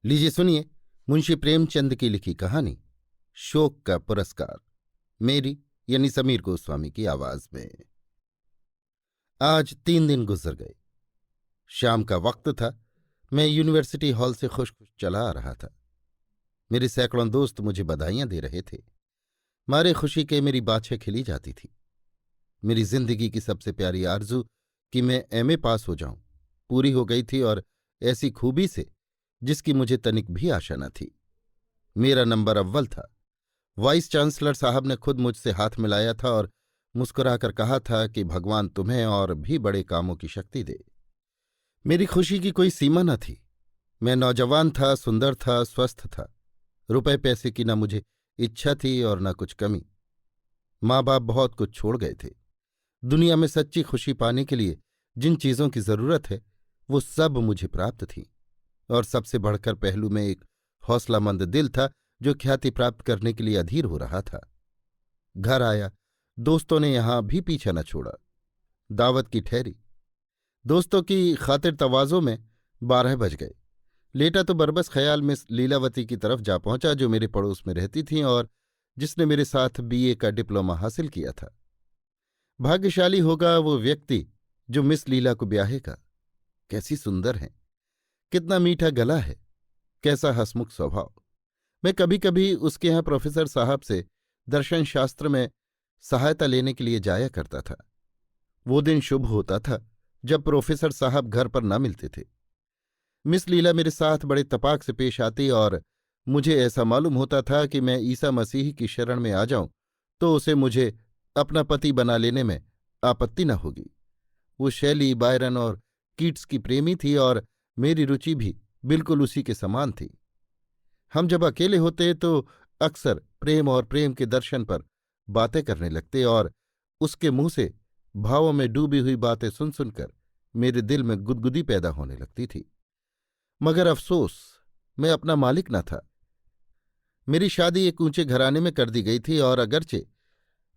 लीजिए सुनिए मुंशी प्रेमचंद की लिखी कहानी शोक का पुरस्कार, मेरी यानी समीर गोस्वामी की आवाज में। आज 3 दिन गुजर गए। शाम का वक्त था। मैं यूनिवर्सिटी हॉल से खुश खुश चला आ रहा था। मेरे सैकड़ों दोस्त मुझे बधाइयां दे रहे थे। मारे खुशी के मेरी बाछें खिली जाती थी। मेरी जिंदगी की सबसे प्यारी आरजू कि मैं एमए पास हो जाऊं पूरी हो गई थी, और ऐसी खूबी से जिसकी मुझे तनिक भी आशा न थी। मेरा नंबर अव्वल था। वाइस चांसलर साहब ने खुद मुझसे हाथ मिलाया था और मुस्कुराकर कहा था कि भगवान तुम्हें और भी बड़े कामों की शक्ति दे। मेरी खुशी की कोई सीमा न थी। मैं नौजवान था, सुंदर था, स्वस्थ था। रुपए पैसे की न मुझे इच्छा थी और न कुछ कमी। माँ बाप बहुत कुछ छोड़ गए थे। दुनिया में सच्ची खुशी पाने के लिए जिन चीज़ों की जरूरत है वो सब मुझे प्राप्त थी, और सबसे बढ़कर पहलू में एक हौसलामंद दिल था जो ख्याति प्राप्त करने के लिए अधीर हो रहा था। घर आया, दोस्तों ने यहां भी पीछा न छोड़ा। दावत की ठहरी। दोस्तों की खातिर तवाज़ो में 12 बज गए। लेटा तो बरबस ख्याल मिस लीलावती की तरफ जा पहुंचा, जो मेरे पड़ोस में रहती थीं और जिसने मेरे साथ बीए का डिप्लोमा हासिल किया था। भाग्यशाली होगा वो व्यक्ति जो मिस लीला को ब्याहेगा। कैसी सुंदर है, कितना मीठा गला है, कैसा हंसमुख स्वभाव। मैं कभी कभी उसके यहाँ प्रोफेसर साहब से दर्शन शास्त्र में सहायता लेने के लिए जाया करता था। वो दिन शुभ होता था जब प्रोफेसर साहब घर पर न मिलते थे। मिस लीला मेरे साथ बड़े तपाक से पेश आती और मुझे ऐसा मालूम होता था कि मैं ईसा मसीह की शरण में आ जाऊं तो उसे मुझे अपना पति बना लेने में आपत्ति न होगी। वो शैली, बायरन और कीट्स की प्रेमी थी और मेरी रुचि भी बिल्कुल उसी के समान थी। हम जब अकेले होते तो अक्सर प्रेम और प्रेम के दर्शन पर बातें करने लगते, और उसके मुंह से भावों में डूबी हुई बातें सुन सुनकर मेरे दिल में गुदगुदी पैदा होने लगती थी। मगर अफसोस, मैं अपना मालिक न था। मेरी शादी एक ऊंचे घराने में कर दी गई थी, और अगरचे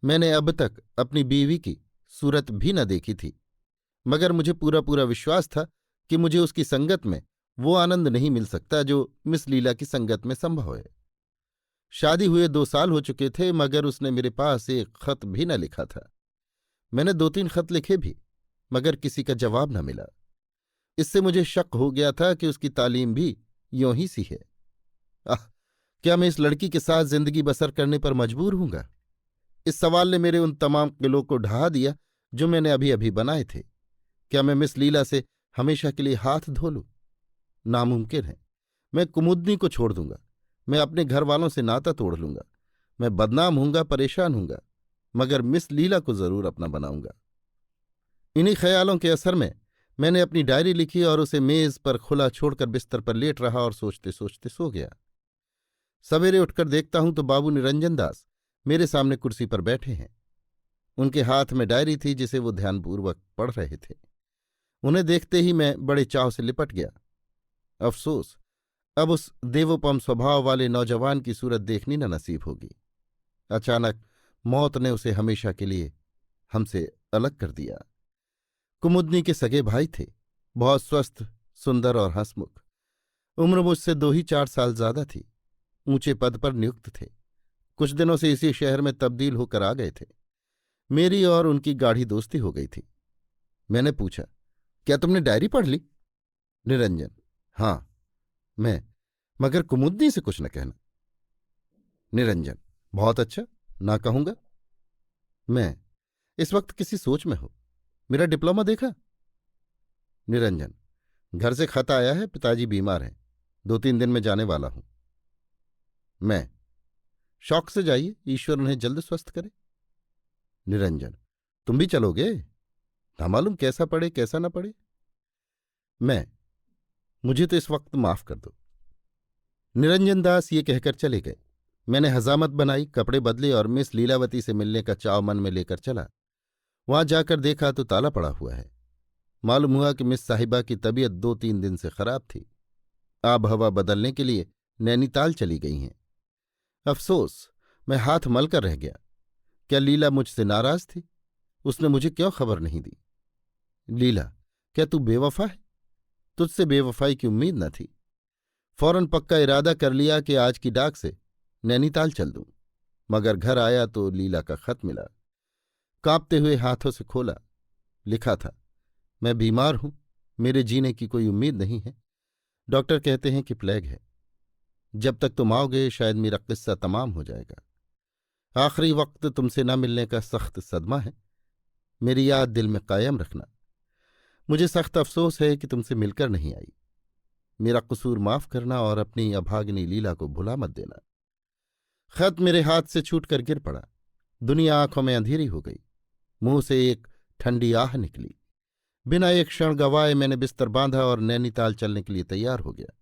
मैंने अब तक अपनी बीवी की सूरत भी न देखी थी, मगर मुझे पूरा पूरा विश्वास था कि मुझे उसकी संगत में वो आनंद नहीं मिल सकता जो मिस लीला की संगत में संभव है। शादी हुए 2 साल हो चुके थे, मगर उसने मेरे पास एक खत भी न लिखा था। मैंने 2-3 खत लिखे भी, मगर किसी का जवाब न मिला। इससे मुझे शक हो गया था कि उसकी तालीम भी यों ही सी है। आह, क्या मैं इस लड़की के साथ जिंदगी बसर करने पर मजबूर हूंगा? इस सवाल ने मेरे उन तमाम किलों को ढहा दिया जो मैंने अभी अभी बनाए थे। क्या मैं मिस लीला से हमेशा के लिए हाथ धो लूं? नामुमकिन है। मैं कुमुदनी को छोड़ दूंगा, मैं अपने घर वालों से नाता तोड़ लूंगा, मैं बदनाम हूंगा, परेशान हूंगा, मगर मिस लीला को जरूर अपना बनाऊंगा। इन्हीं ख्यालों के असर में मैंने अपनी डायरी लिखी और उसे मेज पर खुला छोड़कर बिस्तर पर लेट रहा और सोचते सोचते सो गया। सवेरे उठकर देखता हूं तो बाबू निरंजन दास मेरे सामने कुर्सी पर बैठे हैं। उनके हाथ में डायरी थी जिसे वो ध्यानपूर्वक पढ़ रहे थे। उन्हें देखते ही मैं बड़े चाव से लिपट गया। अफसोस, अब उस देवोपम स्वभाव वाले नौजवान की सूरत देखनी न नसीब होगी। अचानक मौत ने उसे हमेशा के लिए हमसे अलग कर दिया। कुमुदनी के सगे भाई थे, बहुत स्वस्थ, सुंदर और हंसमुख। उम्र मुझसे 2 ही 4 साल ज्यादा थी। ऊंचे पद पर नियुक्त थे। कुछ दिनों से इसी शहर में तब्दील होकर आ गए थे। मेरी और उनकी गाढ़ी दोस्ती हो गई थी। मैंने पूछा, क्या तुमने डायरी पढ़ ली? निरंजन, हाँ। मैं, मगर कुमुदनी से कुछ न कहना। निरंजन, बहुत अच्छा, ना कहूंगा। मैं, इस वक्त किसी सोच में हो। मेरा डिप्लोमा देखा? निरंजन, घर से खत आया है, पिताजी बीमार हैं, 2-3 दिन में जाने वाला हूं। मैं, शौक से जाइए, ईश्वर उन्हें जल्द स्वस्थ करे। निरंजन, तुम भी चलोगे? ना मालूम कैसा पड़े कैसा ना पड़े। मैं, मुझे तो इस वक्त माफ कर दो। निरंजन दास ये कहकर चले गए। मैंने हजामत बनाई, कपड़े बदले और मिस लीलावती से मिलने का चाव मन में लेकर चला। वहां जाकर देखा तो ताला पड़ा हुआ है। मालूम हुआ कि मिस साहिबा की तबीयत 2-3 दिन से खराब थी। आब हवा बदलने के लिए नैनीताल चली गई हैं। अफसोस, मैं हाथ मलकर रह गया। क्या लीला मुझसे नाराज थी? उसने मुझे क्यों खबर नहीं दी? लीला, क्या तू बेवफा है? तुझसे बेवफाई की उम्मीद न थी। फौरन पक्का इरादा कर लिया कि आज की डाक से नैनीताल चल दूं। मगर घर आया तो लीला का खत मिला। कांपते हुए हाथों से खोला। लिखा था, मैं बीमार हूं, मेरे जीने की कोई उम्मीद नहीं है। डॉक्टर कहते हैं कि प्लेग है। जब तक तुम आओगे शायद मेरा किस्सा तमाम हो जाएगा। आखिरी वक्त तुमसे न मिलने का सख्त सदमा है। मेरी याद दिल में कायम रखना। मुझे सख्त अफसोस है कि तुमसे मिलकर नहीं आई। मेरा कसूर माफ करना और अपनी अभागिनी लीला को भुला मत देना। खत मेरे हाथ से छूटकर गिर पड़ा। दुनिया आंखों में अंधेरी हो गई। मुंह से एक ठंडी आह निकली। बिना एक क्षण गवाए मैंने बिस्तर बांधा और नैनीताल चलने के लिए तैयार हो गया।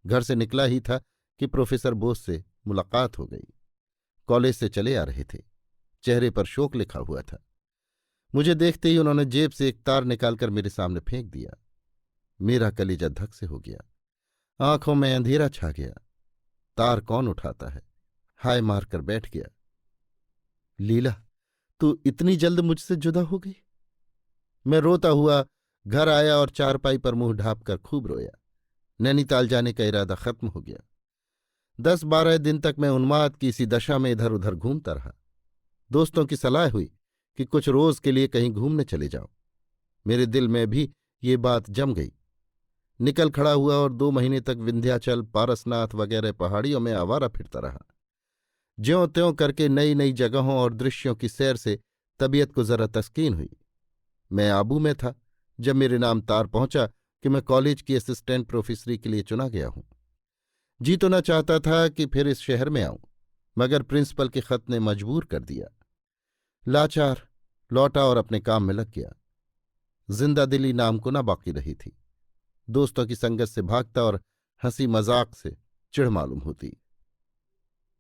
घर से निकला ही था कि प्रोफेसर बोस से मुलाकात हो गई। कॉलेज से चले आ रहे थे। चेहरे पर शोक लिखा हुआ था। मुझे देखते ही उन्होंने जेब से एक तार निकालकर मेरे सामने फेंक दिया। मेरा कलेजा धक से हो गया। आंखों में अंधेरा छा गया। तार कौन उठाता है? हाय मारकर बैठ गया। लीला, तू इतनी जल्द मुझसे जुदा हो गई? मैं रोता हुआ घर आया और चारपाई पर मुंह ढांपकर खूब रोया। नैनीताल जाने का इरादा खत्म हो गया। 10-12 दिन तक मैं उन्माद की इसी दशा में इधर उधर घूमता रहा। दोस्तों की सलाह हुई कि कुछ रोज के लिए कहीं घूमने चले जाओ। मेरे दिल में भी ये बात जम गई। निकल खड़ा हुआ और 2 महीने तक विंध्याचल, पारसनाथ वगैरह पहाड़ियों में आवारा फिरता रहा। ज्यों त्यों करके नई नई जगहों और दृश्यों की सैर से तबीयत को जरा तस्कीन हुई। मैं आबू में था जब मेरे नाम तार पहुंचा कि मैं कॉलेज की असिस्टेंट प्रोफेसरी के लिए चुना गया हूं। जी तो न चाहता था कि फिर इस शहर में आऊं, मगर प्रिंसिपल के खत ने मजबूर कर दिया। लाचार लौटा और अपने काम में लग गया। जिंदा दिली नाम को न बाकी रही थी। दोस्तों की संगत से भागता और हंसी मजाक से चिढ़ मालूम होती।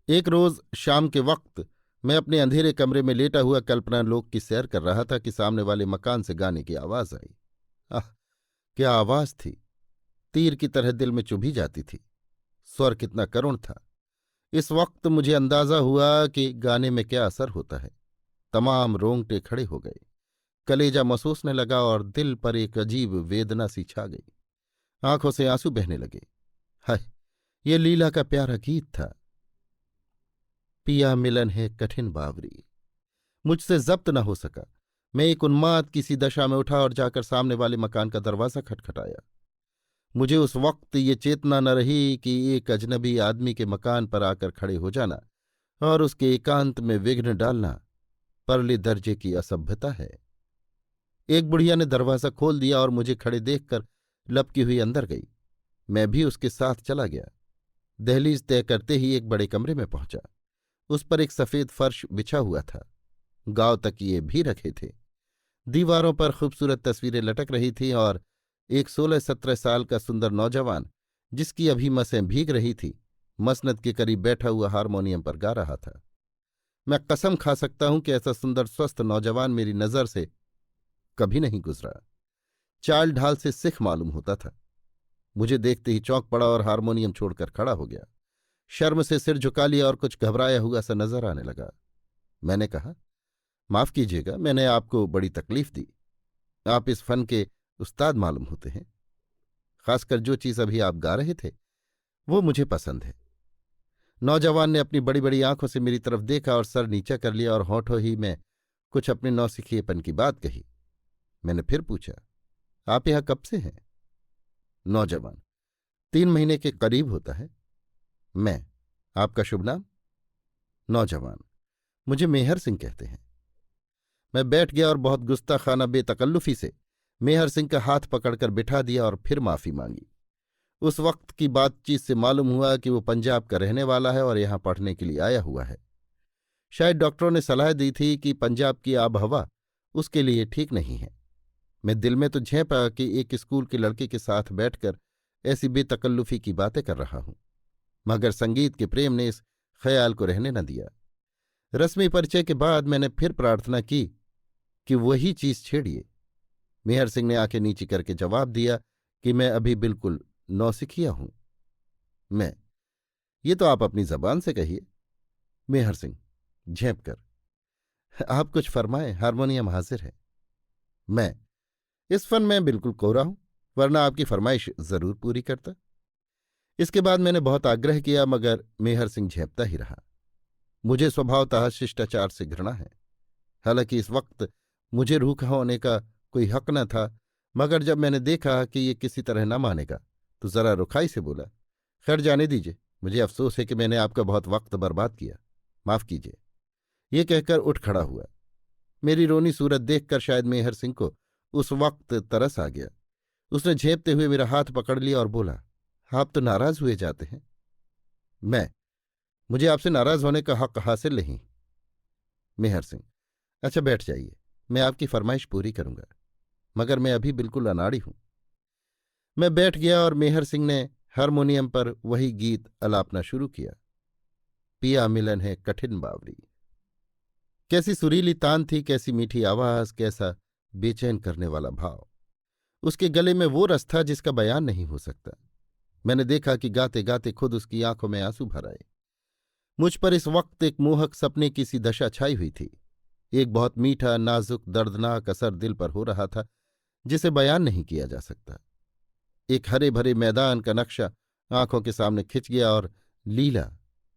एक रोज शाम के वक्त मैं अपने अंधेरे कमरे में लेटा हुआ कल्पना लोक की सैर कर रहा था कि सामने वाले मकान से गाने की आवाज आई। आह, क्या आवाज थी! तीर की तरह दिल में चुभी जाती थी। स्वर कितना करुण था! इस वक्त मुझे अंदाजा हुआ कि गाने में क्या असर होता है। तमाम रोंगटे खड़े हो गए। कलेजा महसूसने लगा और दिल पर एक अजीब वेदना सी छा गई। आंखों से आंसू बहने लगे। हाय, ये लीला का प्यारा गीत था। पिया मिलन है कठिन बावरी। मुझसे जब्त न हो सका। मैं एक उन्माद किसी दशा में उठा और जाकर सामने वाले मकान का दरवाज़ा खटखटाया। मुझे उस वक्त ये चेतना न रही कि एक अजनबी आदमी के मकान पर आकर खड़े हो जाना और उसके एकांत में विघ्न डालना परले दर्जे की असभ्यता है। एक बुढ़िया ने दरवाज़ा खोल दिया और मुझे खड़े देखकर लपकी हुई अंदर गई। मैं भी उसके साथ चला गया। दहलीज तय करते ही एक बड़े कमरे में पहुंचा। उस पर एक सफ़ेद फर्श बिछा हुआ था। गांव तकिए भी रखे थे। दीवारों पर खूबसूरत तस्वीरें लटक रही थीं और एक 16-17 साल का सुंदर नौजवान, जिसकी अभी मसें भीग रही थी, मसनद के करीब बैठा हुआ हारमोनियम पर गा रहा था। मैं कसम खा सकता हूं कि ऐसा सुंदर स्वस्थ नौजवान मेरी नज़र से कभी नहीं गुजरा। चाल ढाल से सिख मालूम होता था। मुझे देखते ही चौंक पड़ा और हारमोनियम छोड़कर खड़ा हो गया। शर्म से सिर झुका लिया और कुछ घबराया हुआ सा नजर आने लगा। मैंने कहा, माफ कीजिएगा, मैंने आपको बड़ी तकलीफ दी। आप इस फन के उस्ताद मालूम होते हैं। खासकर जो चीज अभी आप गा रहे थे वो मुझे पसंद है। नौजवान ने अपनी बड़ी बड़ी आंखों से मेरी तरफ देखा और सर नीचा कर लिया और होठों ही में कुछ अपने नौसिखिएपन की बात कही। मैंने फिर पूछा, आप यहां कब से हैं? नौजवान, 3 महीने के करीब होता है। मैं, आपका शुभ नाम? नौजवान, मुझे मेहर सिंह कहते हैं। मैं बैठ गया और बहुत गुस्ताखाना बेतकल्लुफी से मेहर सिंह का हाथ पकड़कर बिठा दिया और फिर माफी मांगी। उस वक्त की बातचीत से मालूम हुआ कि वो पंजाब का रहने वाला है और यहां पढ़ने के लिए आया हुआ है। शायद डॉक्टरों ने सलाह दी थी कि पंजाब की आबहवा उसके लिए ठीक नहीं है। मैं दिल में तो झेंपा कि एक स्कूल के लड़के के साथ बैठकर ऐसी बेतकल्लुफी की बातें कर रहा हूं, मगर संगीत के प्रेम ने इस ख्याल को रहने न दिया। रस्मी परिचय के बाद मैंने फिर प्रार्थना की कि वही चीज छेड़िए। मेहर सिंह ने आंखें नीची करके जवाब दिया कि मैं अभी बिल्कुल नौसिखिया हूं। मैं, ये तो आप अपनी जबान से कहिए। मेहर सिंह झेंप कर, आप कुछ फरमाएं, हारमोनियम हाजिर है। मैं, इस फन में बिल्कुल कोरा हूं, वरना आपकी फरमाइश जरूर पूरी करता। इसके बाद मैंने बहुत आग्रह किया, मगर मेहर सिंह झेपता ही रहा। मुझे स्वभावतः शिष्टाचार से घृणा है। हालांकि इस वक्त मुझे रूखा होने का कोई हक न था, मगर जब मैंने देखा कि ये किसी तरह न मानेगा तो जरा रुखाई से बोला, खैर जाने दीजिए, मुझे अफसोस है कि मैंने आपका बहुत वक्त बर्बाद किया, माफ कीजिए। ये कहकर उठ खड़ा हुआ। मेरी रोनी सूरत देखकर शायद मेहर सिंह को उस वक्त तरस आ गया। उसने झेपते हुए मेरा हाथ पकड़ लिया और बोला, आप तो नाराज हुए जाते हैं। मुझे आपसे नाराज होने का हक हासिल नहीं। मेहर सिंह, अच्छा बैठ जाइए, मैं आपकी फरमाइश पूरी करूंगा, मगर मैं अभी बिल्कुल अनाड़ी हूं। मैं बैठ गया और मेहर सिंह ने हारमोनियम पर वही गीत अलापना शुरू किया, पिया मिलन है कठिन बावरी। कैसी सुरीली तान थी, कैसी मीठी आवाज, कैसा बेचैन करने वाला भाव। उसके गले में वो रस था जिसका बयान नहीं हो सकता। मैंने देखा कि गाते गाते खुद उसकी आंखों में आंसू भर आए। मुझ पर इस वक्त एक मोहक सपने की सी दशा छाई हुई थी। एक बहुत मीठा, नाजुक, दर्दनाक असर दिल पर हो रहा था जिसे बयान नहीं किया जा सकता। एक हरे भरे मैदान का नक्शा आंखों के सामने खिंच गया और लीला,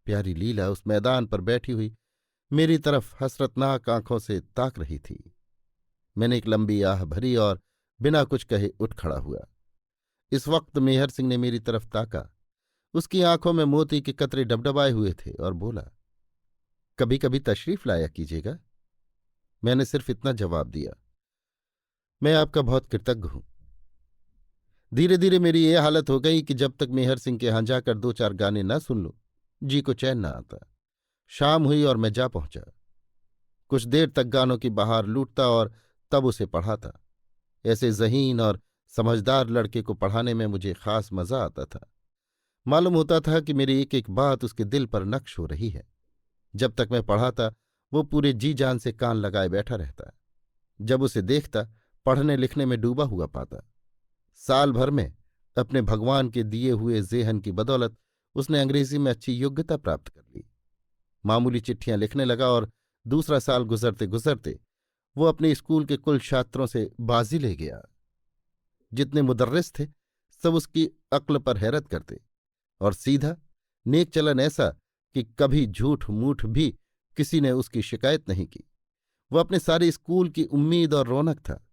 प्यारी लीला उस मैदान पर बैठी हुई मेरी तरफ हसरतनाक आंखों से ताक रही थी। मैंने एक लंबी आह भरी और बिना कुछ कहे उठ खड़ा हुआ। इस वक्त मेहर सिंह ने मेरी तरफ ताका। उसकी आंखों में मोती के कतरे डबडबाए हुए थे और बोला, कभी कभी तशरीफ लाया कीजिएगा। मैंने सिर्फ इतना जवाब दिया, मैं आपका बहुत कृतज्ञ हूं। धीरे धीरे मेरी ये हालत हो गई कि जब तक मेहर सिंह के यहां जाकर दो चार गाने न सुन लूं, जी को चैन न आता। शाम हुई और मैं जा पहुंचा। कुछ देर तक गानों की बहार लूटता और तब उसे पढ़ाता। ऐसे ज़हीन और समझदार लड़के को पढ़ाने में मुझे खास मजा आता था। मालूम होता था कि मेरी एक एक बात उसके दिल पर नक्श हो रही है। जब तक मैं पढ़ाता वो पूरे जी जान से कान लगाए बैठा रहता। जब उसे देखता पढ़ने लिखने में डूबा हुआ पाता। साल भर में अपने भगवान के दिए हुए ज़ेहन की बदौलत उसने अंग्रेजी में अच्छी योग्यता प्राप्त कर ली। मामूली चिट्ठियां लिखने लगा और दूसरा साल गुजरते गुजरते वो अपने स्कूल के कुल छात्रों से बाजी ले गया। जितने मुदर्रिस थे सब उसकी अक्ल पर हैरत करते और सीधा नेक चलन ऐसा कि कभी झूठ मूठ भी किसी ने उसकी शिकायत नहीं की। वो अपने सारे स्कूल की उम्मीद और रौनक था,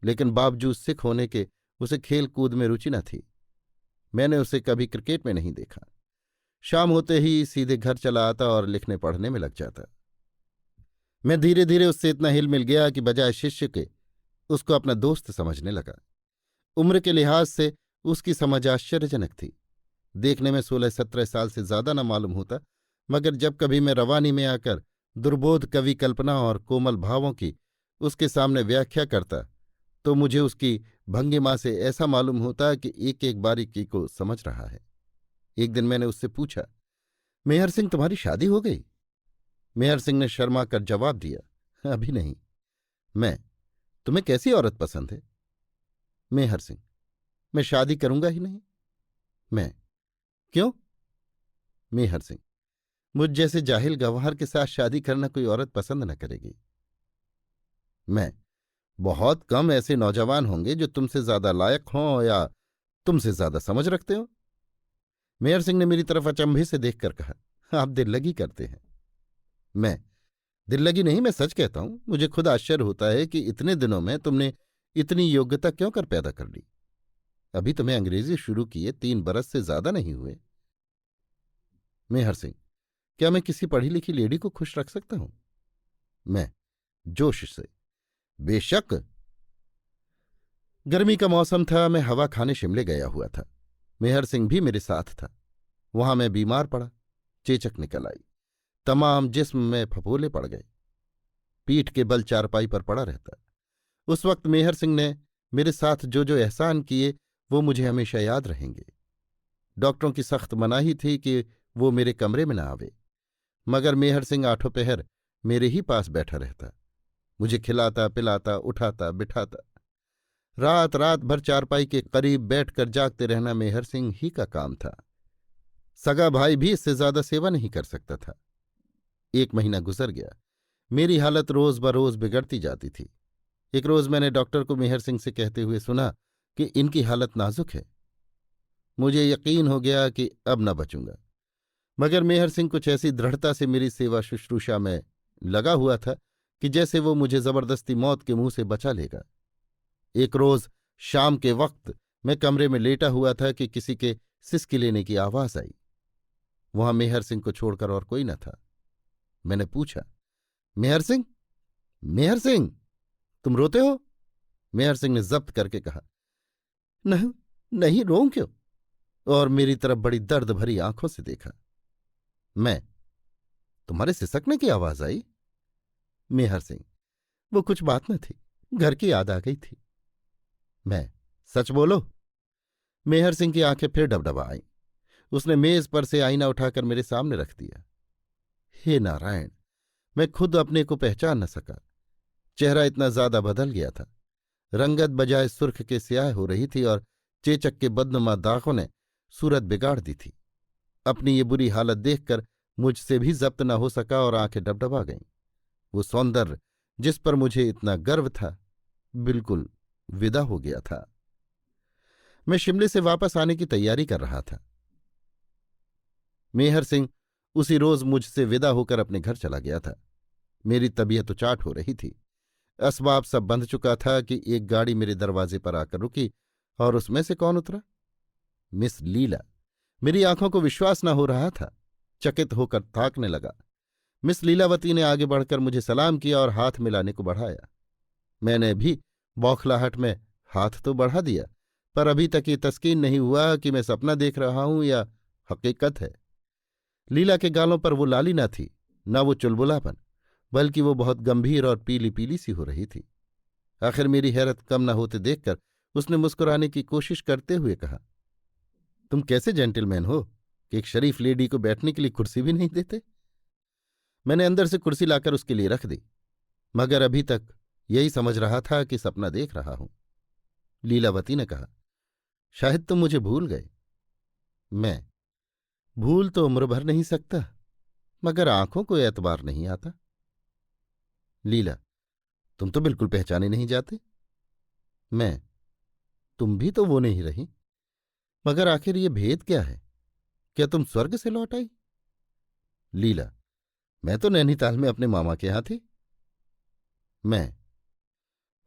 लेकिन बावजूद सिख होने के उसे खेल कूद में रुचि न थी। मैंने उसे कभी क्रिकेट में नहीं देखा। शाम होते ही सीधे घर चला आता और लिखने पढ़ने में लग जाता। मैं धीरे धीरे उससे इतना हिल मिल गया कि बजाय शिष्य के उसको अपना दोस्त समझने लगा। उम्र के लिहाज से उसकी समझ आश्चर्यजनक थी। देखने में 16-17 साल से ज्यादा न मालूम होता, मगर जब कभी मैं रवानी में आकर दुर्बोध कवि कल्पना और कोमल भावों की उसके सामने व्याख्या करता तो मुझे उसकी भंगिमा से ऐसा मालूम होता कि एक एक बारीकी को समझ रहा है। एक दिन मैंने उससे पूछा, मेहर सिंह तुम्हारी शादी हो गई? मेहर सिंह ने शर्मा कर जवाब दिया, अभी नहीं। तुम्हें कैसी औरत पसंद है? मेहर सिंह, मैं शादी करूंगा ही नहीं। क्यों? मेहर सिंह, मुझ जैसे जाहिल गंवार के साथ शादी करना कोई औरत पसंद न करेगी। बहुत कम ऐसे नौजवान होंगे जो तुमसे ज्यादा लायक हों या तुमसे ज्यादा समझ रखते हो। मेहर सिंह ने मेरी तरफ अचंभे से देखकर कहा, आप दिल लगी करते हैं। दिल लगी नहीं, मैं सच कहता हूं। मुझे खुद आश्चर्य होता है कि इतने दिनों में तुमने इतनी योग्यता क्यों कर पैदा कर ली। अभी तुम्हें अंग्रेजी शुरू किए 3 बरस से ज्यादा नहीं हुए। मेहर सिंह, क्या मैं किसी पढ़ी लिखी लेडी को खुश रख सकता हूं? जोश से, बेशक। गर्मी का मौसम था, मैं हवा खाने शिमले गया हुआ था। मेहर सिंह भी मेरे साथ था। वहां मैं बीमार पड़ा, चेचक निकल आई, तमाम जिस्म में फफोले पड़ गए, पीठ के बल चारपाई पर पड़ा रहता। उस वक्त मेहर सिंह ने मेरे साथ जो जो एहसान किए वो मुझे हमेशा याद रहेंगे। डॉक्टरों की सख्त मनाही थी कि वो मेरे कमरे में न आवे, मगर मेहर सिंह आठों पहर मेरे ही पास बैठा रहता। मुझे खिलाता पिलाता उठाता बिठाता। रात रात भर चारपाई के करीब बैठकर जागते रहना मेहर सिंह ही का काम था। सगा भाई भी इससे ज्यादा सेवा नहीं कर सकता था। 1 महीना गुजर गया। मेरी हालत रोज बरोज बिगड़ती जाती थी। एक रोज मैंने डॉक्टर को मेहर सिंह से कहते हुए सुना कि इनकी हालत नाजुक है। मुझे यकीन हो गया कि अब न बचूंगा। मगर मेहर सिंह कुछ ऐसी दृढ़ता से मेरी सेवा शुश्रूषा में लगा हुआ था कि जैसे वो मुझे जबरदस्ती मौत के मुंह से बचा लेगा। एक रोज शाम के वक्त मैं कमरे में लेटा हुआ था कि किसी के सिसकी लेने की आवाज आई। वहां मेहर सिंह को छोड़कर और कोई न था। मैंने पूछा, मेहर सिंह, मेहर सिंह, तुम रोते हो? मेहर सिंह ने जब्त करके कहा, नहीं, नहीं रोऊं क्यों? और मेरी तरफ बड़ी दर्द भरी आंखों से देखा। मैं, तुम्हारे सिसकने की आवाज आई? मेहर सिंह, वो कुछ बात न थी, घर की याद आ गई थी। मैं, सच बोलो। मेहर सिंह की आंखें फिर डबडबा आईं। उसने मेज पर से आईना उठाकर मेरे सामने रख दिया। हे नारायण, मैं खुद अपने को पहचान न सका। चेहरा इतना ज्यादा बदल गया था। रंगत बजाय सुर्ख के स्याह हो रही थी और चेचक के बदनुमा दागों ने सूरत बिगाड़ दी थी। अपनी ये बुरी हालत देखकर मुझसे भी जब्त न हो सका और आंखें डबडबा गईं। वो सौंदर्य जिस पर मुझे इतना गर्व था, बिल्कुल विदा हो गया था। मैं शिमले से वापस आने की तैयारी कर रहा था। मेहर सिंह उसी रोज मुझसे विदा होकर अपने घर चला गया था। मेरी तबीयत उचाट हो रही थी। असबाब सब बंध चुका था कि एक गाड़ी मेरे दरवाजे पर आकर रुकी और उसमें से कौन उतरा? मिस लीला। मेरी आंखों को विश्वास न हो रहा था। चकित होकर ताकने लगा। मिस लीलावती ने आगे बढ़कर मुझे सलाम किया और हाथ मिलाने को बढ़ाया। मैंने भी बौखलाहट में हाथ तो बढ़ा दिया, पर अभी तक ये तस्कीन नहीं हुआ कि मैं सपना देख रहा हूं या हकीकत है। लीला के गालों पर वो लाली न थी, न वो चुलबुलापन, बल्कि वो बहुत गंभीर और पीली पीली सी हो रही थी। आखिर मेरी हैरत कम न होते देखकर उसने मुस्कुराने की कोशिश करते हुए कहा, तुम कैसे जेंटलमैन हो कि एक शरीफ लेडी को बैठने के लिए कुर्सी भी नहीं देते? मैंने अंदर से कुर्सी लाकर उसके लिए रख दी, मगर अभी तक यही समझ रहा था कि सपना देख रहा हूं। लीलावती ने कहा, शायद तुम मुझे भूल गए। मैं, भूल तो उम्र भर नहीं सकता, मगर आंखों को एतबार नहीं आता। लीला, तुम तो बिल्कुल पहचाने नहीं जाते। मैं, तुम भी तो वो नहीं रही, मगर आखिर ये भेद क्या है? क्या तुम स्वर्ग से लौट आई? लीला, मैं तो नैनीताल में अपने मामा के यहां थी। मैं,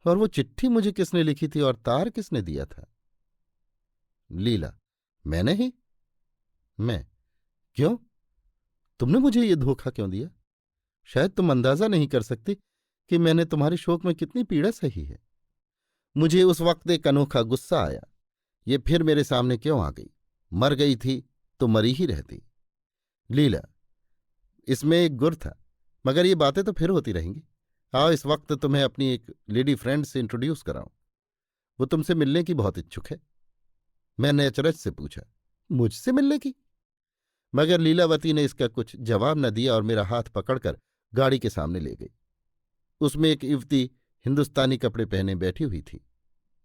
और वो चिट्ठी मुझे किसने लिखी थी और तार किसने दिया था? लीला, मैंने ही। मैं, क्यों? तुमने मुझे ये धोखा क्यों दिया? शायद तुम अंदाजा नहीं कर सकती कि मैंने तुम्हारे शोक में कितनी पीड़ा सही है। मुझे उस वक्त एक अनोखा गुस्सा आया। ये फिर मेरे सामने क्यों आ गई? मर गई थी तो मरी ही रहती। लीला, इसमें एक गुर था, मगर ये बातें तो फिर होती रहेंगी। आओ इस वक्त तुम्हें अपनी एक लेडी फ्रेंड से इंट्रोड्यूस कराऊं। वो तुमसे मिलने की बहुत इच्छुक है। मैंने अचरज से पूछा, मुझसे मिलने की? मगर लीलावती ने इसका कुछ जवाब न दिया और मेरा हाथ पकड़कर गाड़ी के सामने ले गई। उसमें एक युवती हिंदुस्तानी कपड़े पहने बैठी हुई थी।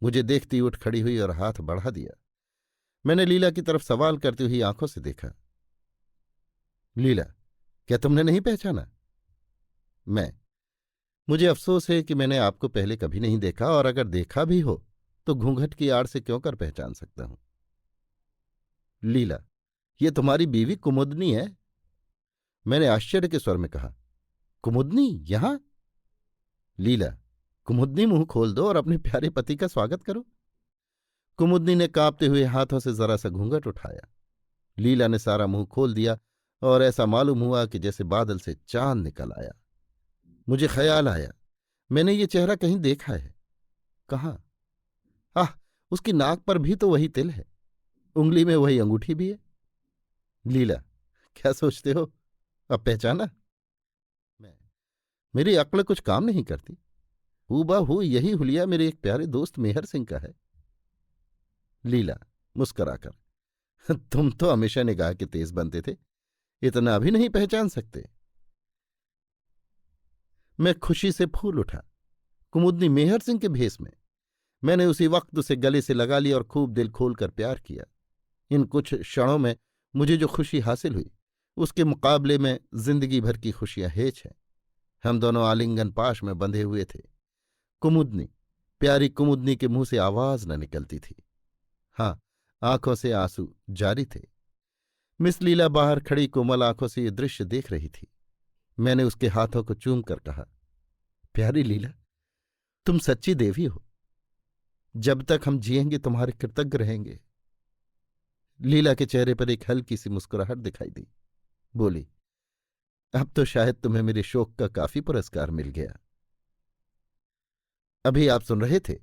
मुझे देखती उठ खड़ी हुई और हाथ बढ़ा दिया। मैंने लीला की तरफ सवाल करती हुई आंखों से देखा। लीला, क्या तुमने नहीं पहचाना? मैं, मुझे अफसोस है कि मैंने आपको पहले कभी नहीं देखा, और अगर देखा भी हो तो घूंघट की आड़ से क्यों कर पहचान सकता हूं। लीला, ये तुम्हारी बीवी कुमुदनी है। मैंने आश्चर्य के स्वर में कहा, कुमुदनी यहां? लीला, कुमुदनी मुंह खोल दो और अपने प्यारे पति का स्वागत करो। कुमुदनी ने कांपते हुए हाथों से जरा सा घूंघट उठाया। लीला ने सारा मुंह खोल दिया और ऐसा मालूम हुआ कि जैसे बादल से चांद निकल आया। मुझे ख्याल आया, मैंने ये चेहरा कहीं देखा है। कहाँ? आह, उसकी नाक पर भी तो वही तिल है, उंगली में वही अंगूठी भी है। लीला, क्या सोचते हो, अब पहचाना? मैं, मेरी अक्ल कुछ काम नहीं करती। हूबहू यही हुलिया मेरे एक प्यारे दोस्त मेहर सिंह का है। लीला मुस्कराकर, तुम तो हमेशा निगाह के तेज बनते थे, इतना भी नहीं पहचान सकते? मैं खुशी से फूल उठा। कुमुदनी मेहर सिंह के भेष में। मैंने उसी वक्त उसे गले से लगा लिया और खूब दिल खोलकर प्यार किया। इन कुछ क्षणों में मुझे जो खुशी हासिल हुई, उसके मुकाबले में जिंदगी भर की खुशियां हेच हैं। हम दोनों आलिंगन पाश में बंधे हुए थे। कुमुदनी, प्यारी कुमुदनी के मुंह से आवाज न निकलती थी। हाँ, आंखों से आंसू जारी थे। मिस लीला बाहर खड़ी कोमल आंखों से ये दृश्य देख रही थी। मैंने उसके हाथों को चूम कर कहा, प्यारी लीला, तुम सच्ची देवी हो। जब तक हम जिएंगे तुम्हारे कृतज्ञ रहेंगे। लीला के चेहरे पर एक हल्की सी मुस्कुराहट दिखाई दी। बोली, अब तो शायद तुम्हें मेरे शोक का काफी पुरस्कार मिल गया। अभी आप सुन रहे थे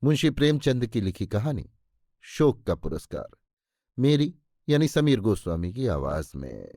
मुंशी प्रेमचंद की लिखी कहानी शोक का पुरस्कार, मेरी यानी समीर गोस्वामी की आवाज में।